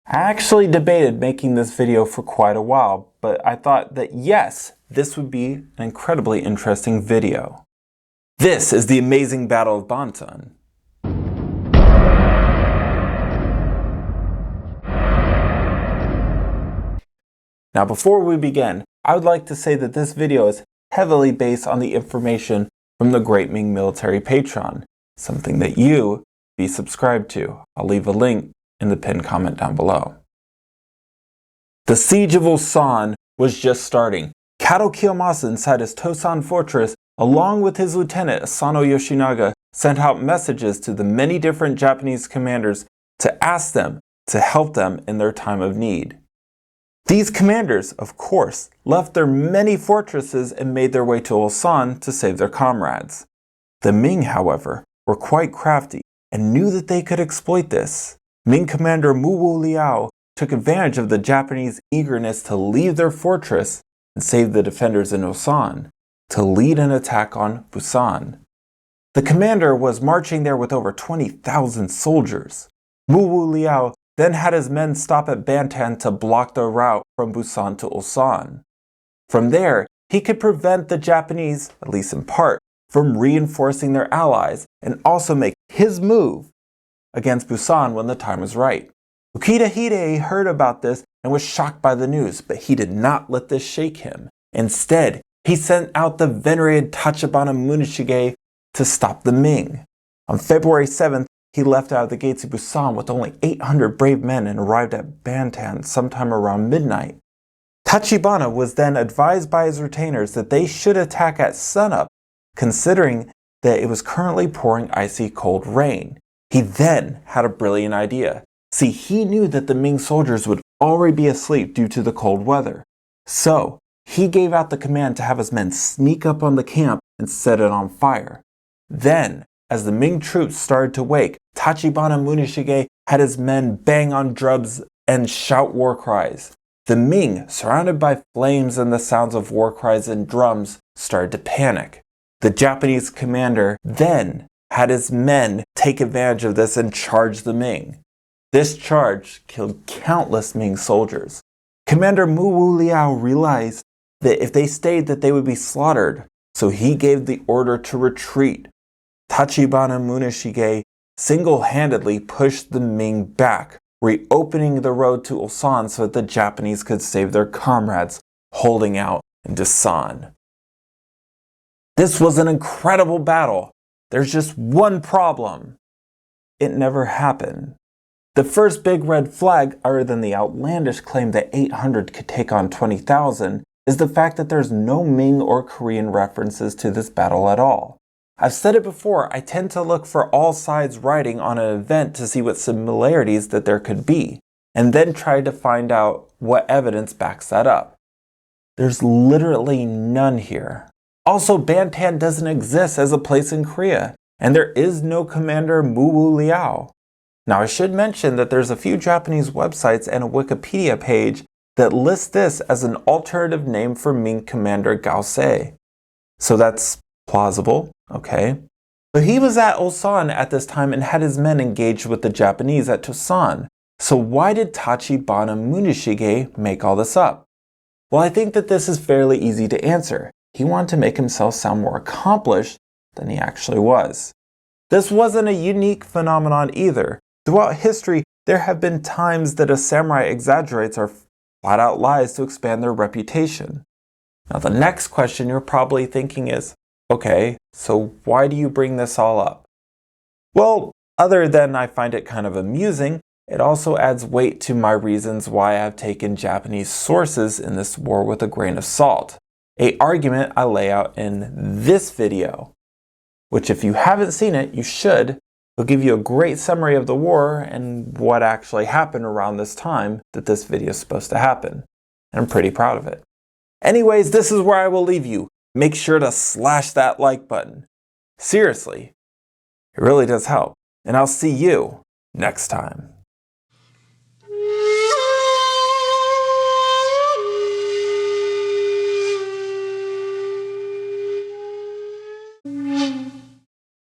I actually debated making this video for quite a while, but I thought that yes, this would be an incredibly interesting video. This is the amazing Battle of Bantan. Now before we begin, I would like to say that this video is heavily based on the information from the Great Ming Military Patreon, something that you be subscribed to. I'll leave a link in the pinned comment down below. The siege of Ulsan was just starting. Kato Kiyomasa inside his Tosan fortress, along with his lieutenant Asano Yoshinaga, sent out messages to the many different Japanese commanders to ask them to help them in their time of need. These commanders, of course, left their many fortresses and made their way to Ulsan to save their comrades. The Ming, however, were quite crafty and knew that they could exploit this. Ming commander Mu Wu Liao took advantage of the Japanese eagerness to leave their fortress and save the defenders in Ulsan to lead an attack on Busan. The commander was marching there with over 20,000 soldiers. Mu Wu Liao then had his men stop at Bantan to block the route from Busan to Ulsan. From there, he could prevent the Japanese, at least in part, from reinforcing their allies and also make his move against Busan when the time was right. Ukita Hide heard about this and was shocked by the news, but he did not let this shake him. Instead, he sent out the venerated Tachibana Muneshige to stop the Ming. On February 7th, he left out of the gates of Busan with only 800 brave men and arrived at Bantan sometime around midnight. Tachibana was then advised by his retainers that they should attack at sunup, considering that it was currently pouring icy cold rain. He then had a brilliant idea. See, he knew that the Ming soldiers would already be asleep due to the cold weather. So, he gave out the command to have his men sneak up on the camp and set it on fire. Then, as the Ming troops started to wake, Tachibana Muneshige had his men bang on drums and shout war cries. The Ming, surrounded by flames and the sounds of war cries and drums, started to panic. The Japanese commander then had his men take advantage of this and charge the Ming. This charge killed countless Ming soldiers. Commander Mu Wu Liao realized that if they stayed that they would be slaughtered, so he gave the order to retreat. Tachibana Muneshige single-handedly pushed the Ming back, reopening the road to Ulsan so that the Japanese could save their comrades holding out in Busan. This was an incredible battle. There's just one problem. It never happened. The first big red flag, other than the outlandish claim that 800 could take on 20,000, is the fact that there's no Ming or Korean references to this battle at all. I've said it before, I tend to look for all sides writing on an event to see what similarities that there could be, and then try to find out what evidence backs that up. There's literally none here. Also, Bantan doesn't exist as a place in Korea, and there is no commander Mu Wu Liao. Now, I should mention that there's a few Japanese websites and a Wikipedia page that list this as an alternative name for Ming commander Gao Se. So that's plausible, okay? But he was at Ulsan at this time and had his men engaged with the Japanese at Tosan. So why did Tachibana Muneshige make all this up? Well, I think that this is fairly easy to answer. He wanted to make himself sound more accomplished than he actually was. This wasn't a unique phenomenon either. Throughout history, there have been times that a samurai exaggerates or flat-out lies to expand their reputation. Now, the next question you're probably thinking is, okay, so why do you bring this all up? Well, other than I find it kind of amusing, it also adds weight to my reasons why I've taken Japanese sources in this war with a grain of salt. An argument I lay out in this video, which if you haven't seen it, you should. It'll give you a great summary of the war and what actually happened around this time that this video is supposed to happen. And I'm pretty proud of it. Anyways, this is where I will leave you. Make sure to slash that like button. Seriously, it really does help. And I'll see you next time.